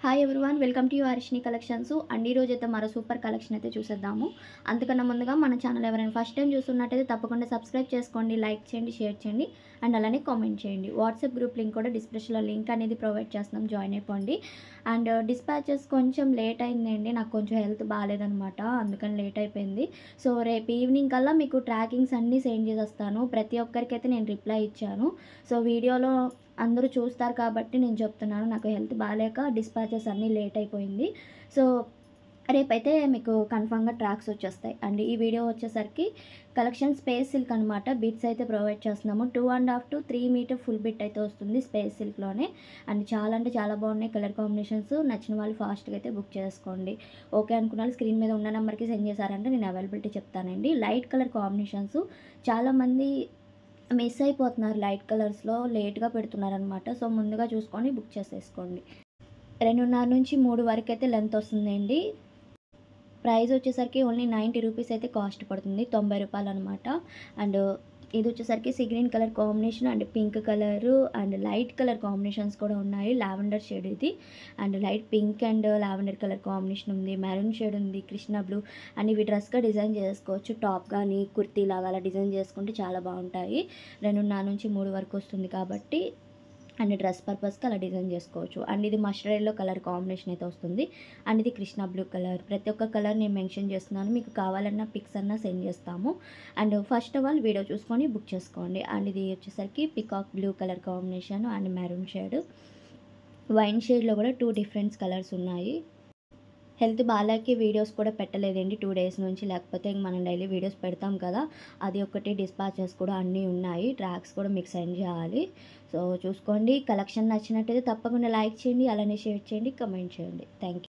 Hi everyone, welcome to Harishini collections. And ఈ రోజు అయితే మరో సూపర్ కలెక్షన్ అయితే చూసేద్దాము. అంతకన్నా ముందుగా మన ఛానల్ ఎవరైనా ఫస్ట్ టైం చూస్తున్నట్టయితే తప్పకుండా సబ్స్క్రైబ్ చేసుకోండి, లైక్ చేయండి, షేర్ చేయండి అండ్ అలానే కామెంట్ చేయండి. వాట్సాప్ గ్రూప్ లింక్ కూడా డిస్క్రిప్షన్లో లింక్ అనేది ప్రొవైడ్ చేస్తున్నాం, జాయిన్ అయిపోండి. అండ్ డిస్పాచెస్ కొంచెం లేట్ అయిందండి, నాకు కొంచెం హెల్త్ బాగాలేదనమాట, అందుకని లేట్ అయిపోయింది. సో రేపు ఈవినింగ్ కల్లా మీకు ట్రాకింగ్స్ అన్నీ సెండ్ చేసేస్తాను. ప్రతి ఒక్కరికైతే నేను రిప్లై ఇచ్చాను. సో వీడియోలో అందరూ చూస్తారు కాబట్టి నేను చెప్తున్నాను, నాకు హెల్త్ బాగాలేక డిస్పాచెస్ అన్నీ లేట్ అయిపోయింది. సో రేపైతే మీకు కన్ఫామ్గా ట్రాక్స్ వచ్చేస్తాయి. అండ్ ఈ వీడియో వచ్చేసరికి కలెక్షన్ స్పేస్ సిల్క్ అనమాట. బిట్స్ అయితే ప్రొవైడ్ చేస్తున్నాము. 2.5 to 3 మీటర్ ఫుల్ బిట్ అయితే వస్తుంది స్పేస్ సిల్క్లోనే. అండ్ చాలా అంటే చాలా బాగున్నాయి కలర్ కాంబినేషన్స్. నచ్చిన వాళ్ళు ఫాస్ట్గా అయితే బుక్ చేసుకోండి. ఓకే అనుకున్న వాళ్ళు స్క్రీన్ మీద ఉన్న నెంబర్కి సెండ్ చేశారంటే నేను అవైలబిలిటీ చెప్తానండి. లైట్ కలర్ కాంబినేషన్స్ చాలామంది మిస్ అయిపోతున్నారు, లైట్ కలర్స్లో లేట్గా పెడుతున్నారనమాట. సో ముందుగా చూసుకొని బుక్ చేసేసుకోండి. 2.5 నుంచి 3 వరకు అయితే లెంత్ వస్తుందండి. ప్రైస్ వచ్చేసరికి ఓన్లీ 90 రూపీస్ అయితే కాస్ట్ పడుతుంది, 90 రూపాయలు అనమాట. అండ్ ఇది వచ్చేసరికి sea green colour combination and pink colour and light colour combinations కూడా ఉన్నాయి. లావెండర్ షేడ్ ఇది and light pink and lavender colour combination ఉంది, మెరూన్ షేడ్ ఉంది, కృష్ణ బ్లూ అండ్ ఇవి డ్రెస్గా డిజైన్ చేసుకోవచ్చు. టాప్ కానీ కుర్తీ లాగా అలా డిజైన్ చేసుకుంటే చాలా బాగుంటాయి. 2.5 నుంచి 3 వరకు వస్తుంది కాబట్టి అండ్ డ్రెస్ పర్పస్కి అలా డిజైన్ చేసుకోవచ్చు. అండ్ ఇది మస్టర్డ్ ఎల్లో కలర్ కాంబినేషన్ అయితే వస్తుంది. అండ్ ఇది కృష్ణ బ్లూ కలర్. ప్రతి ఒక్క కలర్ నేను మెన్షన్ చేస్తున్నాను, మీకు కావాలన్నా పిక్స్ అన్నా సెండ్ చేస్తాము. And first of all video చూసుకొని బుక్ చేసుకోండి. అండ్ ఇది వచ్చేసరికి peacock blue colour combination and maroon shade, wine షేడ్లో కూడా 2 డిఫరెంట్ కలర్స్ ఉన్నాయి. హెల్త్ బాగాలేక వీడియోస్ కూడా పెట్టలేదండి 2 డేస్ నుంచి, లేకపోతే మనం డైలీ వీడియోస్ పెడతాం కదా, అది ఒకటి. డిస్పాచెస్ కూడా అన్నీ ఉన్నాయి, ట్రాక్స్ కూడా మీకు సెండ్ చేయాలి. సో చూసుకోండి. కలెక్షన్ నచ్చినట్టయితే తప్పకుండా లైక్ చేయండి, అలానే షేర్ చేయండి, కమెంట్ చేయండి. Thank you.